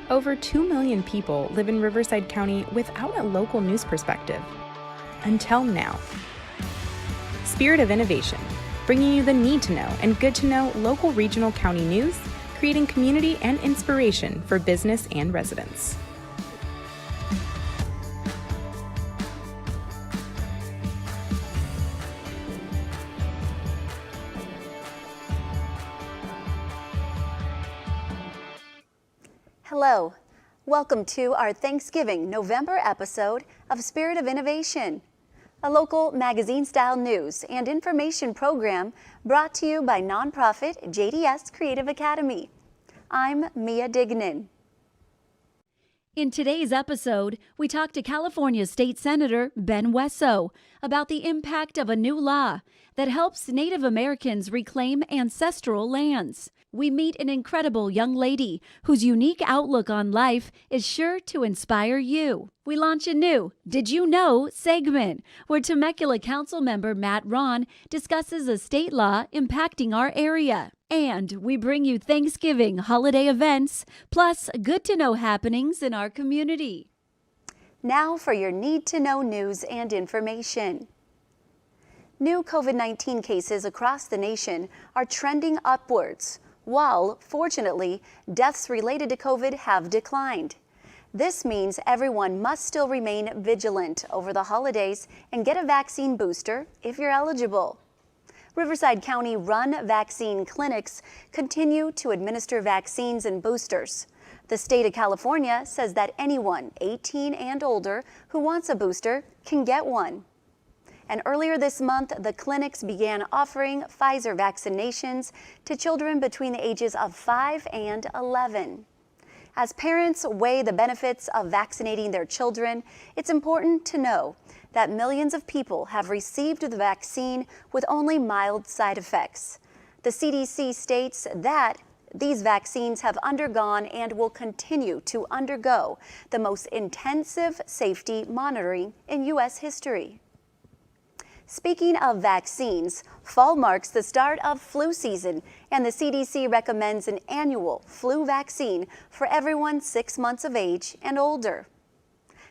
Over 2 million people live in Riverside County without a local news perspective. Until now. Spirit of Innovation, bringing you the need to know and good to know local regional county news, creating community and inspiration for business and residents. Hello, welcome to our Thanksgiving November episode of Spirit of Innovation, a local magazine-style news and information program brought to you by nonprofit JDS Creative Academy. I'm Mia Dignan. In today's episode, we talk to California State Senator Ben Wesso about the impact of a new law that helps Native Americans reclaim ancestral lands. We meet an incredible young lady whose unique outlook on life is sure to inspire you. We launch a new Did You Know segment where Temecula Council member Matt Ron discusses a state law impacting our area. And we bring you Thanksgiving holiday events, plus good-to-know happenings in our community. Now for your need-to-know news and information. New COVID-19 cases across the nation are trending upwards, while, fortunately, deaths related to COVID have declined. This means everyone must still remain vigilant over the holidays and get a vaccine booster if you're eligible. Riverside County-run vaccine clinics continue to administer vaccines and boosters. The state of California says that anyone 18 and older who wants a booster can get one. And earlier this month, the clinics began offering Pfizer vaccinations to children between the ages of 5 and 11. As parents weigh the benefits of vaccinating their children, it's important to know that millions of people have received the vaccine with only mild side effects. The CDC states that these vaccines have undergone and will continue to undergo the most intensive safety monitoring in U.S. history. Speaking of vaccines, fall marks the start of flu season, and the CDC recommends an annual flu vaccine for everyone 6 months of age and older.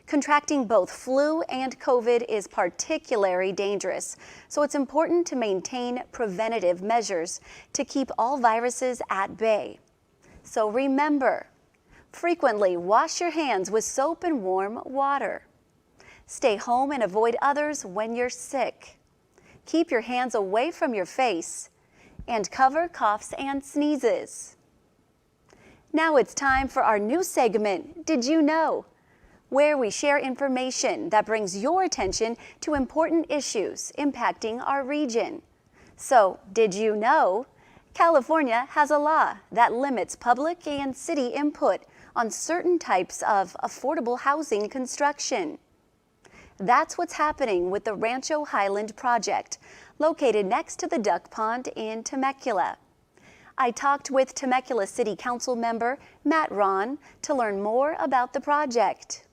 Contracting both flu and COVID is particularly dangerous, so it's important to maintain preventative measures to keep all viruses at bay. So remember, frequently wash your hands with soap and warm water. Stay home and avoid others when you're sick. Keep your hands away from your face and cover coughs and sneezes. Now it's time for our new segment, Did You Know?, where we share information that brings your attention to important issues impacting our region. So, did you know? California has a law that limits public and city input on certain types of affordable housing construction. That's what's happening with the Rancho Highland project, located next to the duck pond in Temecula. I talked with Temecula City Council member Matt Ron to learn more about the project.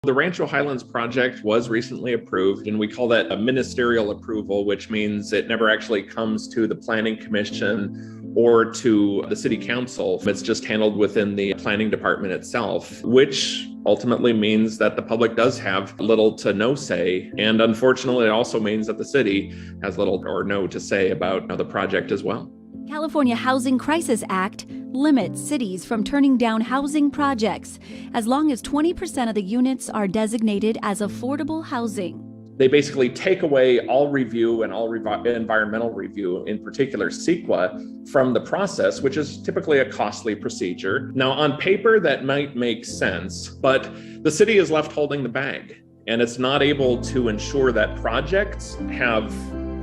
The Rancho Highlands project was recently approved, and we call that a ministerial approval, which means it never actually comes to the Planning Commission or to the City Council. It's just handled within the planning department itself, which ultimately means that the public does have little to no say. And unfortunately, it also means that the city has little or no to say about the project as well. California Housing Crisis Act limits cities from turning down housing projects as long as 20% of the units are designated as affordable housing. They basically take away all review and all environmental review, in particular CEQA, from the process, which is typically a costly procedure. Now, on paper, that might make sense, but the city is left holding the bag, and it's not able to ensure that projects have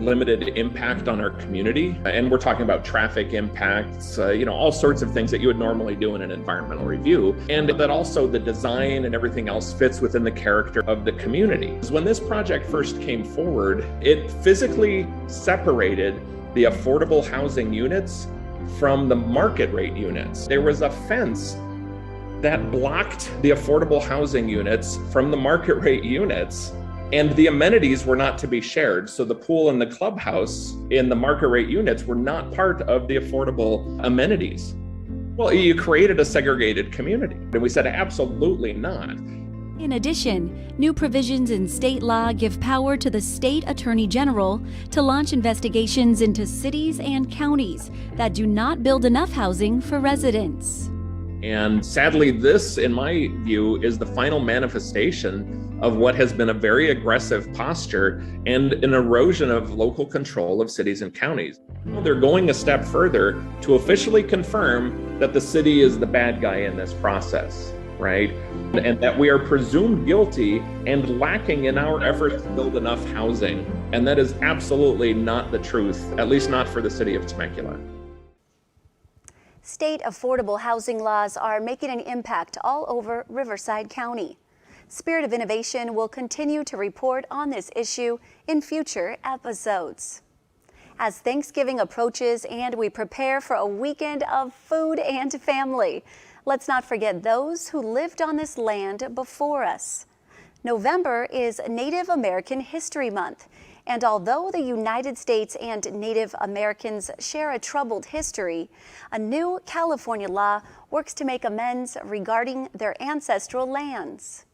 limited impact on our community. And we're talking about traffic impacts, all sorts of things that you would normally do in an environmental review. And that also the design and everything else fits within the character of the community. When this project first came forward, it physically separated the affordable housing units from the market rate units. There was a fence that blocked the affordable housing units from the market rate units. And the amenities were not to be shared. So the pool and the clubhouse in the market rate units were not part of the affordable amenities. Well, you created a segregated community. And we said, absolutely not. In addition, new provisions in state law give power to the state attorney general to launch investigations into cities and counties that do not build enough housing for residents. And sadly, this, in my view, is the final manifestation of what has been a very aggressive posture and an erosion of local control of cities and counties. They're going a step further to officially confirm that the city is the bad guy in this process, right? And that we are presumed guilty and lacking in our efforts to build enough housing. And that is absolutely not the truth, at least not for the city of Temecula. State affordable housing laws are making an impact all over Riverside County. Spirit of Innovation will continue to report on this issue in future episodes. As Thanksgiving approaches and we prepare for a weekend of food and family, let's not forget those who lived on this land before us. November is Native American History Month, and although the United States and Native Americans share a troubled history, a new California law works to make amends regarding their ancestral lands.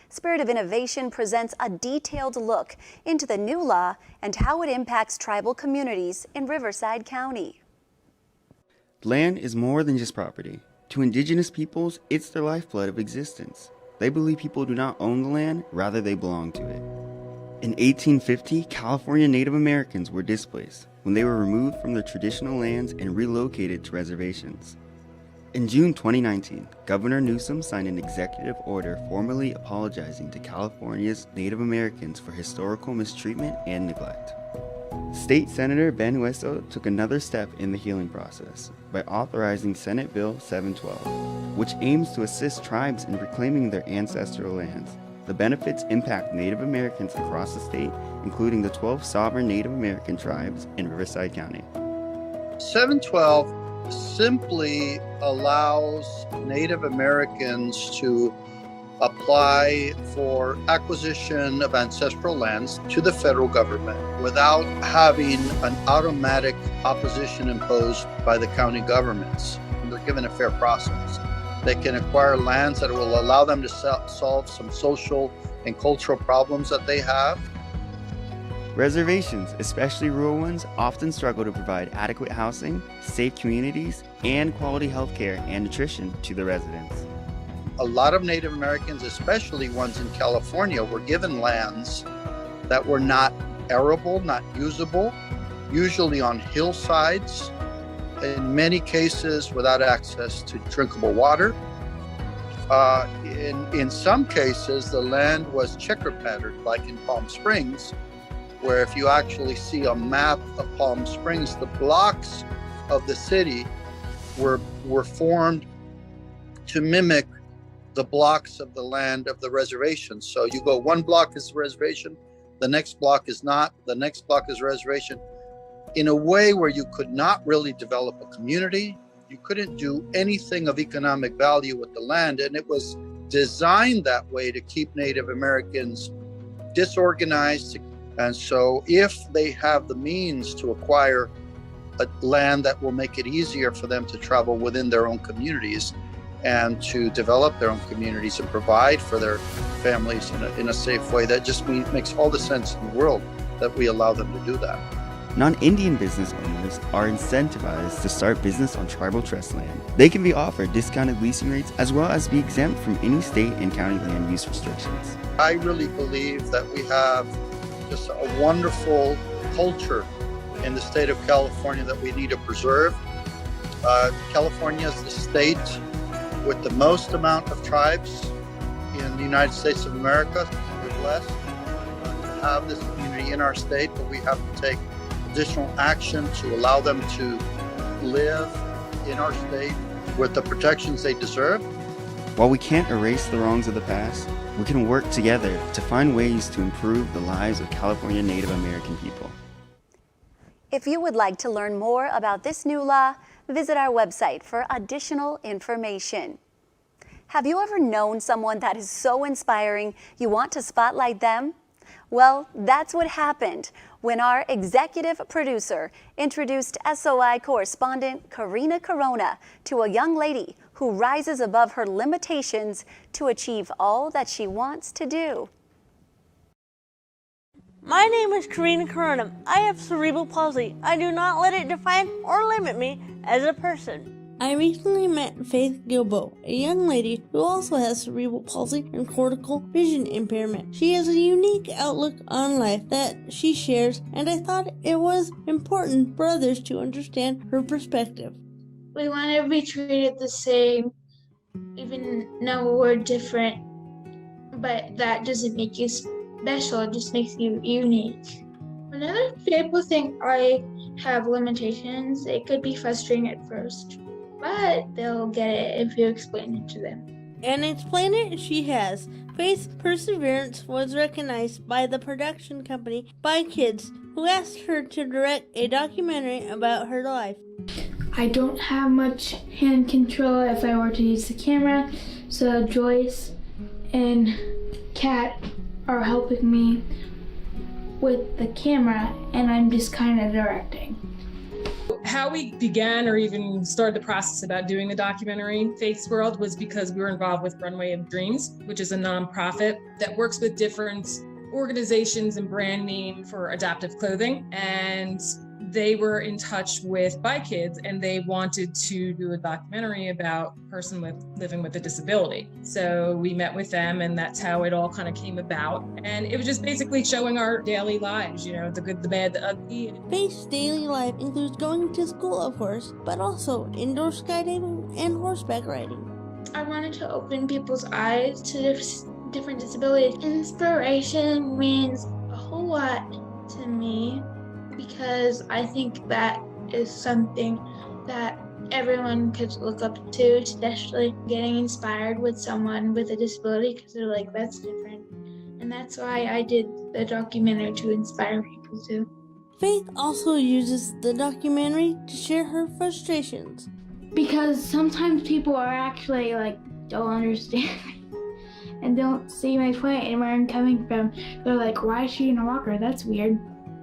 Spirit of Innovation presents a detailed look into the new law and how it impacts tribal communities in Riverside County. Land is more than just property. To indigenous peoples, it's their lifeblood of existence. They believe people do not own the land, rather they belong to it. In 1850, California Native Americans were displaced when they were removed from their traditional lands and relocated to reservations. In June 2019, Governor Newsom signed an executive order formally apologizing to California's Native Americans for historical mistreatment and neglect. State Senator Ben Wesso took another step in the healing process by authorizing Senate Bill 712, which aims to assist tribes in reclaiming their ancestral lands. The benefits impact Native Americans across the state, including the 12 sovereign Native American tribes in Riverside County. 712 simply allows Native Americans to apply for acquisition of ancestral lands to the federal government without having an automatic opposition imposed by the county governments. They're given a fair process. They can acquire lands that will allow them to solve some social and cultural problems that they have. Reservations, especially rural ones, often struggle to provide adequate housing, safe communities, and quality health care and nutrition to the residents. A lot of Native Americans, especially ones in California, were given lands that were not arable, not usable, usually on hillsides, in many cases without access to drinkable water. In some cases, the land was checker patterned, like in Palm Springs, where if you actually see a map of Palm Springs, the blocks of the city were formed to mimic the blocks of the land of the reservation. So you go, one block is reservation, the next block is not, the next block is reservation, in a way where you could not really develop a community. You couldn't do anything of economic value with the land, and it was designed that way to keep Native Americans disorganized. And so if they have the means to acquire a land that will make it easier for them to travel within their own communities and to develop their own communities and provide for their families in a safe way, that just makes all the sense in the world that we allow them to do that. Non-Indian business owners are incentivized to start business on tribal trust land. They can be offered discounted leasing rates as well as be exempt from any state and county land use restrictions. I really believe that we have just a wonderful culture in the state of California that we need to preserve. California is the state with the most amount of tribes in the United States of America. We're blessed to have this community in our state, but we have to take additional action to allow them to live in our state with the protections they deserve. While we can't erase the wrongs of the past, we can work together to find ways to improve the lives of California Native American people. If you would like to learn more about this new law, visit our website for additional information. Have you ever known someone that is so inspiring you want to spotlight them? Well, that's what happened when our executive producer introduced SOI correspondent Karina Corona to a young lady who rises above her limitations to achieve all that she wants to do. My name is Karina Corona. I have cerebral palsy. I do not let it define or limit me as a person. I recently met Faith Guilbault, a young lady who also has cerebral palsy and cortical vision impairment. She has a unique outlook on life that she shares, and I thought it was important for others to understand her perspective. We want to be treated the same, even though we're different, but that doesn't make you special, it just makes you unique. Whenever people think I have limitations, it could be frustrating at first, but they'll get it if you explain it to them. And explain it she has. Faith's perseverance was recognized by the production company By Kids, who asked her to direct a documentary about her life. I don't have much hand control if I were to use the camera, so Joyce and Kat are helping me with the camera, and I'm just kind of directing. How we began or even started the process about doing the documentary, Faith's World, was because we were involved with Runway of Dreams, which is a nonprofit that works with different organizations and brand name for adaptive clothing. And they were in touch with By Kids, and they wanted to do a documentary about a person living with a disability. So we met with them, and that's how it all kind of came about. And it was just basically showing our daily lives, you know, the good, the bad, the ugly. Faith's daily life includes going to school, of course, but also indoor skydiving and horseback riding. I wanted to open people's eyes to different disabilities. Inspiration means a whole lot to me, because I think that is something that everyone could look up to, especially getting inspired with someone with a disability, because they're like, that's different. And that's why I did the documentary, to inspire people too. Faith also uses the documentary to share her frustrations. Because sometimes people are actually like, don't understand me and don't see my point and where I'm coming from. They're like, why is she in a walker? That's weird.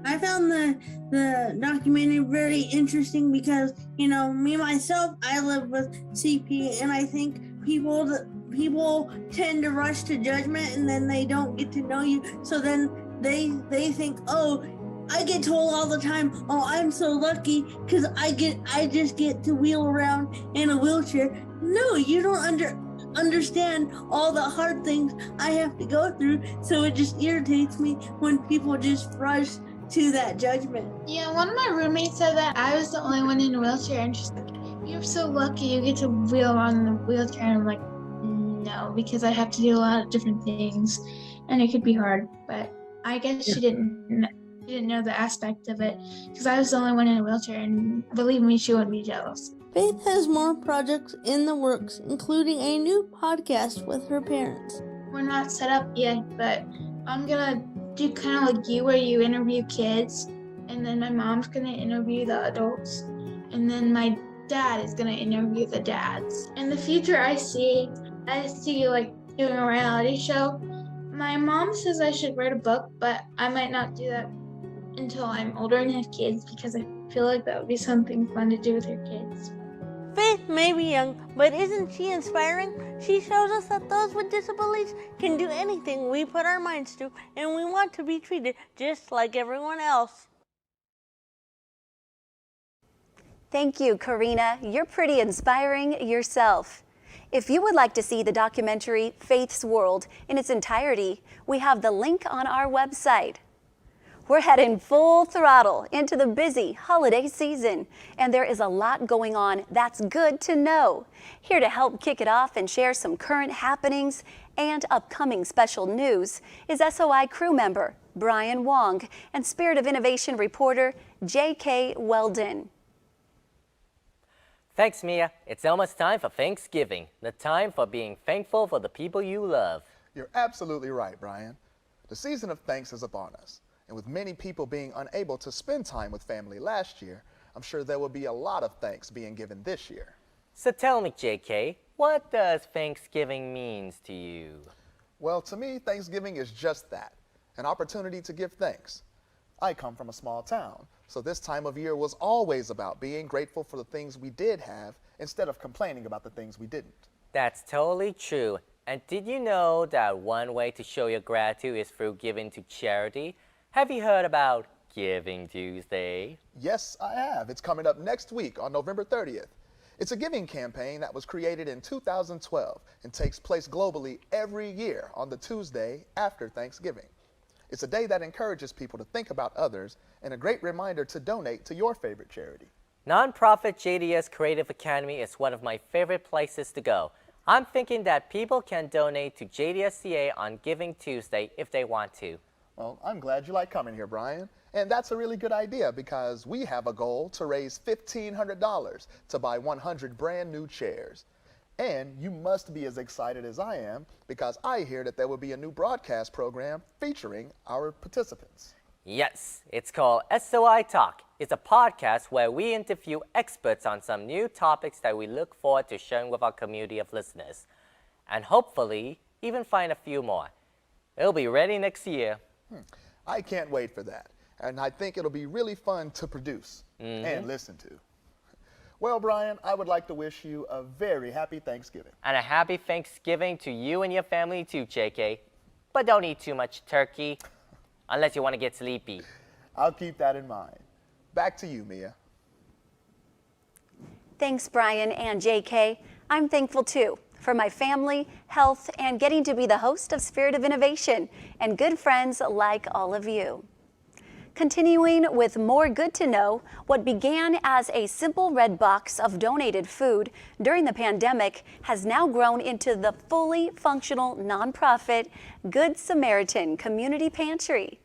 I found the documentary very interesting because, you know, me myself, I live with CP, and I think people tend to rush to judgment, and then they don't get to know you. So then they think, oh, I get told all the time, oh, I'm so lucky because I just get to wheel around in a wheelchair. No, you don't understand all the hard things I have to go through. So it just irritates me when people just rush to that judgment. Yeah, one of my roommates said that I was the only one in a wheelchair, and she's like, you're so lucky you get to wheel around in a wheelchair. And I'm like, no, because I have to do a lot of different things and it could be hard. But I guess she didn't know the aspect of it, because I was the only one in a wheelchair, and believe me, she wouldn't be jealous. Faith has more projects in the works, including a new podcast with her parents. We're not set up yet, but I'm gonna do kind of like you, where you interview kids, and then my mom's gonna interview the adults, and then my dad is gonna interview the dads. In the future, I see like doing a reality show. My mom says I should write a book, but I might not do that until I'm older and have kids, because I feel like that would be something fun to do with your kids. Faith may be young, but isn't she inspiring? She shows us that those with disabilities can do anything we put our minds to, and we want to be treated just like everyone else. Thank you, Karina. You're pretty inspiring yourself. If you would like to see the documentary Faith's World in its entirety, we have the link on our website. We're heading full throttle into the busy holiday season, and there is a lot going on that's good to know. Here to help kick it off and share some current happenings and upcoming special news is SOI crew member Brian Wong and Spirit of Innovation reporter J.K. Weldon. Thanks, Mia. It's almost time for Thanksgiving, the time for being thankful for the people you love. You're absolutely right, Brian. The season of thanks is upon us. And with many people being unable to spend time with family last year, I'm sure there will be a lot of thanks being given this year. So tell me, JK, what does Thanksgiving means to you? Well, to me, Thanksgiving is just that, an opportunity to give thanks. I come from a small town, so this time of year was always about being grateful for the things we did have instead of complaining about the things we didn't. That's totally true. And did you know that one way to show your gratitude is through giving to charity? Have you heard about Giving Tuesday? Yes, I have. It's coming up next week on November 30th. It's a giving campaign that was created in 2012 and takes place globally every year on the Tuesday after Thanksgiving. It's a day that encourages people to think about others and a great reminder to donate to your favorite charity. Nonprofit JDS Creative Academy is one of my favorite places to go. I'm thinking that people can donate to JDSCA on Giving Tuesday if they want to. Well, I'm glad you like coming here, Brian. And that's a really good idea because we have a goal to raise $1,500 to buy 100 brand new chairs. And you must be as excited as I am because I hear that there will be a new broadcast program featuring our participants. Yes, it's called SOI Talk. It's a podcast where we interview experts on some new topics that we look forward to sharing with our community of listeners. And hopefully, even find a few more. It'll be ready next year. I can't wait for that. And I think it'll be really fun to produce and listen to. Well, Brian, I would like to wish you a very happy Thanksgiving. And a happy Thanksgiving to you and your family too, JK. But don't eat too much turkey, unless you want to get sleepy. I'll keep that in mind. Back to you, Mia. Thanks, Brian and JK. I'm thankful too for my family, health, and getting to be the host of Spirit of Innovation and good friends like all of you. Continuing with more good to know, what began as a simple red box of donated food during the pandemic has now grown into the fully functional nonprofit Good Samaritan Community Pantry.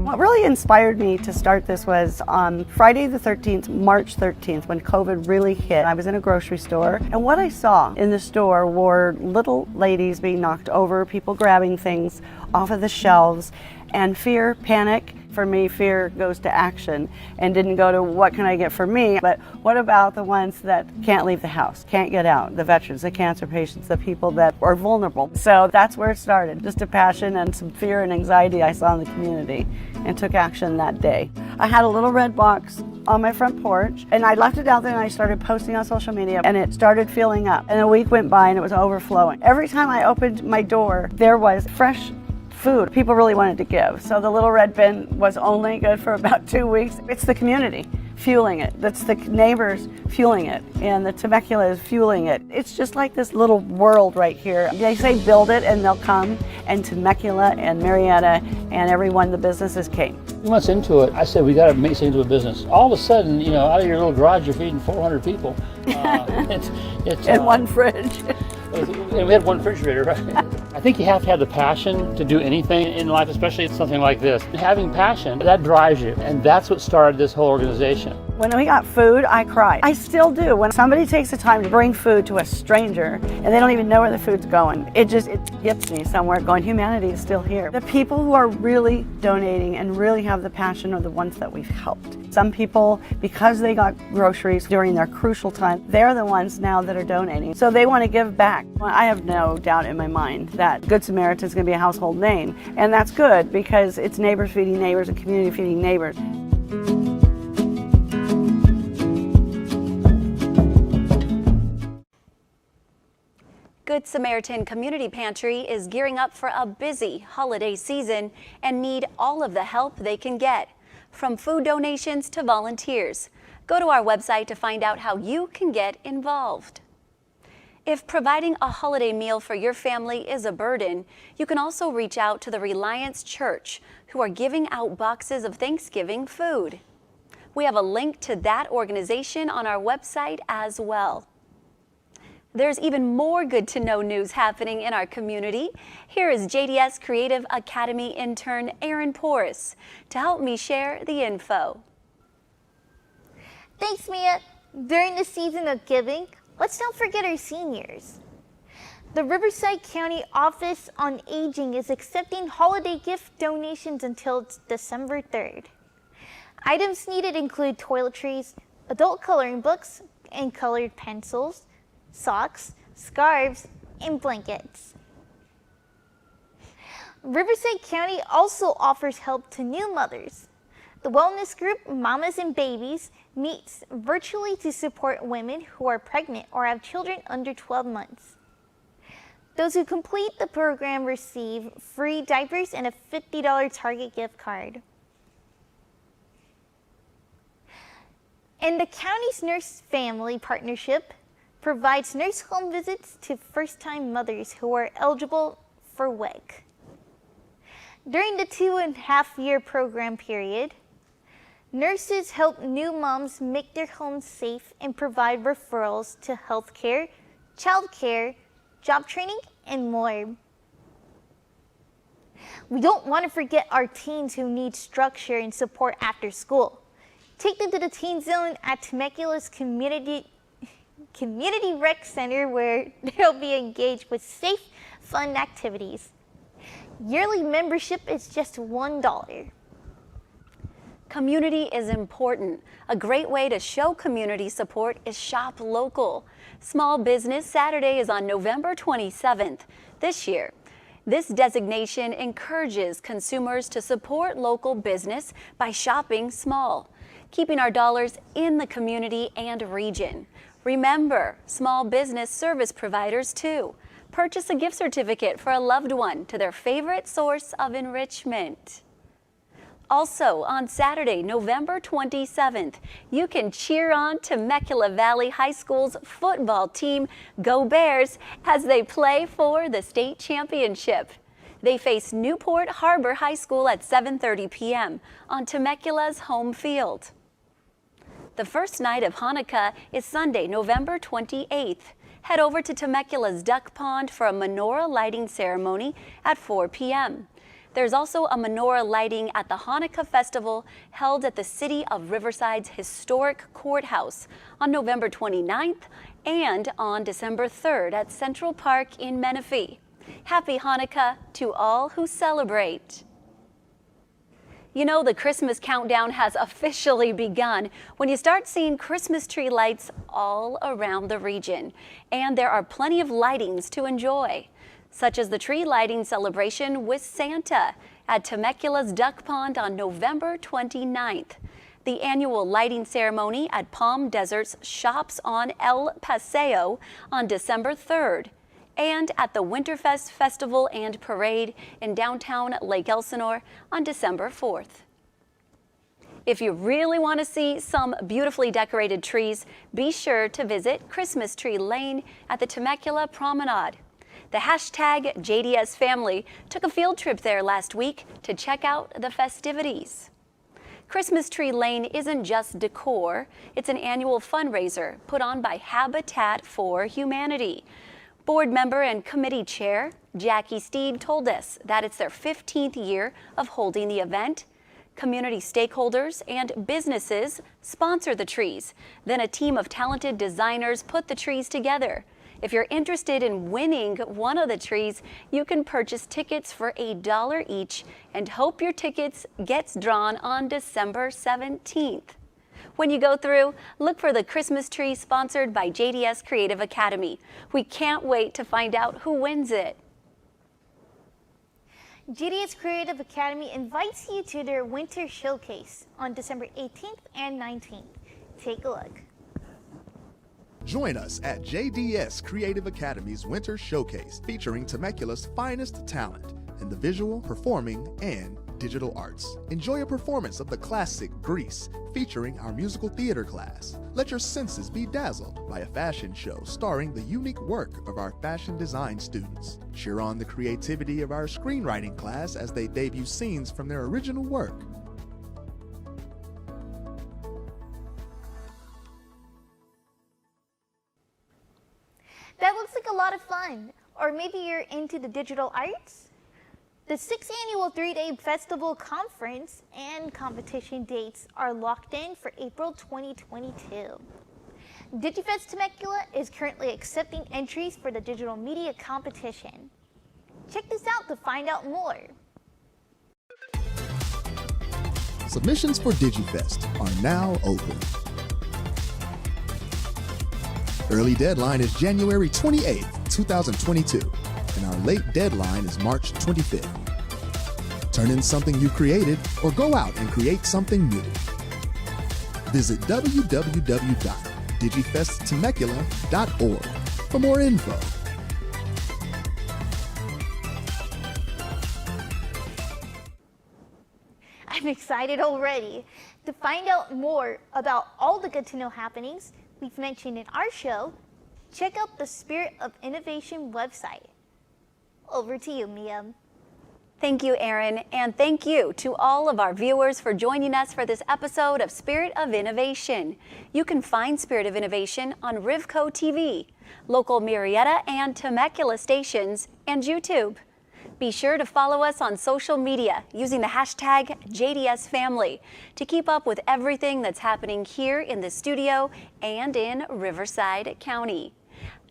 What really inspired me to start this was on Friday the 13th, March 13th, when COVID really hit. I was in a grocery store, and what I saw in the store were little ladies being knocked over, people grabbing things off of the shelves, and fear, panic. For me, fear goes to action and didn't go to what can I get for me, but what about the ones that can't leave the house, can't get out, the veterans, the cancer patients, the people that are vulnerable. So that's where it started, just a passion and some fear and anxiety I saw in the community, and took action that day. I had a little red box on my front porch, and I left it out there and I started posting on social media, and it started filling up. And a week went by and it was overflowing. Every time I opened my door, there was fresh food people really wanted to give. So the little red bin was only good for about 2 weeks. It's the community fueling it. That's the neighbors fueling it. And the Temecula is fueling it. It's just like this little world right here. They say build it and they'll come. And Temecula and Marietta and everyone, the businesses came. Months into it, I said, we got to make this into a business. All of a sudden, you know, out of your little garage, you're feeding 400 people. It's in one fridge. And we had one refrigerator, right? I think you have to have the passion to do anything in life, especially something like this. Having passion, that drives you, and that's what started this whole organization. When we got food, I cried. I still do. When somebody takes the time to bring food to a stranger and they don't even know where the food's going, it gets me somewhere going, humanity is still here. The people who are really donating and really have the passion are the ones that we've helped. Some people, because they got groceries during their crucial time, they're the ones now that are donating. So they want to give back. Well, I have no doubt in my mind that Good Samaritan is going to be a household name. And that's good because it's neighbors feeding neighbors and community feeding neighbors. Good Samaritan Community Pantry is gearing up for a busy holiday season and need all of the help they can get, from food donations to volunteers. Go to our website to find out how you can get involved. If providing a holiday meal for your family is a burden, you can also reach out to the Reliance Church, who are giving out boxes of Thanksgiving food. We have a link to that organization on our website as well. There's even more good-to-know news happening in our community. Here is JDS Creative Academy intern Erin Porras to help me share the info. Thanks, Mia. During the season of giving, let's not forget our seniors. The Riverside County Office on Aging is accepting holiday gift donations until December 3rd. Items needed include toiletries, adult coloring books, and colored pencils, socks, scarves, and blankets. Riverside County also offers help to new mothers. The wellness group Mamas and Babies meets virtually to support women who are pregnant or have children under 12 months. Those who complete the program receive free diapers and a $50 Target gift card. And the county's Nurse Family Partnership provides nurse home visits to first-time mothers who are eligible for WEG. During the 2.5-year program period, nurses help new moms make their homes safe and provide referrals to healthcare, childcare, job training, and more. We don't want to forget our teens who need structure and support after school. Take them to the Teen Zone at Temecula's Community Rec Center, where they'll be engaged with safe, fun activities. Yearly membership is just $1. Community is important. A great way to show community support is shop local. Small Business Saturday is on November 27th this year. This designation encourages consumers to support local business by shopping small, keeping our dollars in the community and region. Remember, small business service providers too. Purchase a gift certificate for a loved one to their favorite source of enrichment. Also, on Saturday, November 27th, you can cheer on Temecula Valley High School's football team, Go Bears, as they play for the state championship. They face Newport Harbor High School at 7:30 p.m. on Temecula's home field. The first night of Hanukkah is Sunday, November 28th. Head over to Temecula's Duck Pond for a menorah lighting ceremony at 4 p.m. There's also a menorah lighting at the Hanukkah Festival held at the City of Riverside's historic courthouse on November 29th and on December 3rd at Central Park in Menifee. Happy Hanukkah to all who celebrate. You know, the Christmas countdown has officially begun when you start seeing Christmas tree lights all around the region. And there are plenty of lightings to enjoy, such as the tree lighting celebration with Santa at Temecula's Duck Pond on November 29th. The annual lighting ceremony at Palm Desert's Shops on El Paseo on December 3rd. And at the Winterfest Festival and Parade in downtown Lake Elsinore on December 4th. If you really want to see some beautifully decorated trees, be sure to visit Christmas Tree Lane at the Temecula Promenade. The hashtag JDS family took a field trip there last week to check out the festivities. Christmas Tree Lane isn't just decor, it's an annual fundraiser put on by Habitat for Humanity. Board member and committee chair Jackie Steed told us that it's their 15th year of holding the event. Community stakeholders and businesses sponsor the trees. Then a team of talented designers put the trees together. If you're interested in winning one of the trees, you can purchase tickets for $1 each and hope your tickets gets drawn on December 17th. When you go through, look for the Christmas tree sponsored by JDS Creative Academy. We can't wait to find out who wins it. JDS Creative Academy invites you to their winter showcase on December 18th and 19th. Take a look. Join us at JDS Creative Academy's Winter Showcase, featuring Temecula's finest talent in the visual, performing, and digital arts. Enjoy a performance of the classic Grease, featuring our musical theater class. Let your senses be dazzled by a fashion show starring the unique work of our fashion design students. Cheer on the creativity of our screenwriting class as they debut scenes from their original work. That looks like a lot of fun. Or maybe you're into the digital arts? The 6th annual 3-day festival conference and competition dates are locked in for April 2022. Digifest Temecula is currently accepting entries for the digital media competition. Check this out to find out more. Submissions for Digifest are now open. Early deadline is January 28th, 2022, and our late deadline is March 25th. turn in something you created, or go out and create something new. Visit www.digifesttemecula.org for more info. I'm excited already. To find out more about all the good to know happenings we've mentioned in our show, check out the Spirit of Innovation website. Over to you, Mia. Thank you, Erin, and thank you to all of our viewers for joining us for this episode of Spirit of Innovation. You can find Spirit of Innovation on Rivco TV, local Murrieta and Temecula stations, and YouTube. Be sure to follow us on social media using the hashtag JDSFamily to keep up with everything that's happening here in the studio and in Riverside County.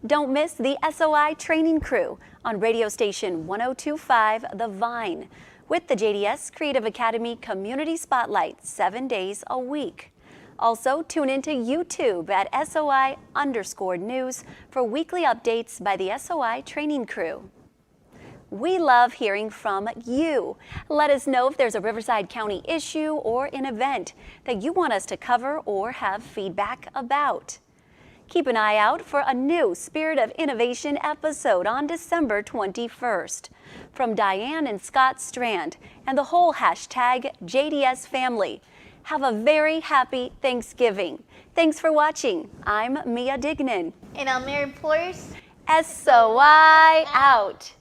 Don't miss the SOI training crew on radio station 102.5 The Vine with the JDS Creative Academy Community Spotlight 7 days a week. Also, tune into YouTube at SOI_news for weekly updates by the SOI training crew. We love hearing from you. Let us know if there's a Riverside County issue or an event that you want us to cover or have feedback about. Keep an eye out for a new Spirit of Innovation episode on December 21st. From Diane and Scott Strand and the whole hashtag JDSFamily, have a very happy Thanksgiving. Thanks for watching. I'm Mia Dignan. And I'm Mary Flores. SOI out.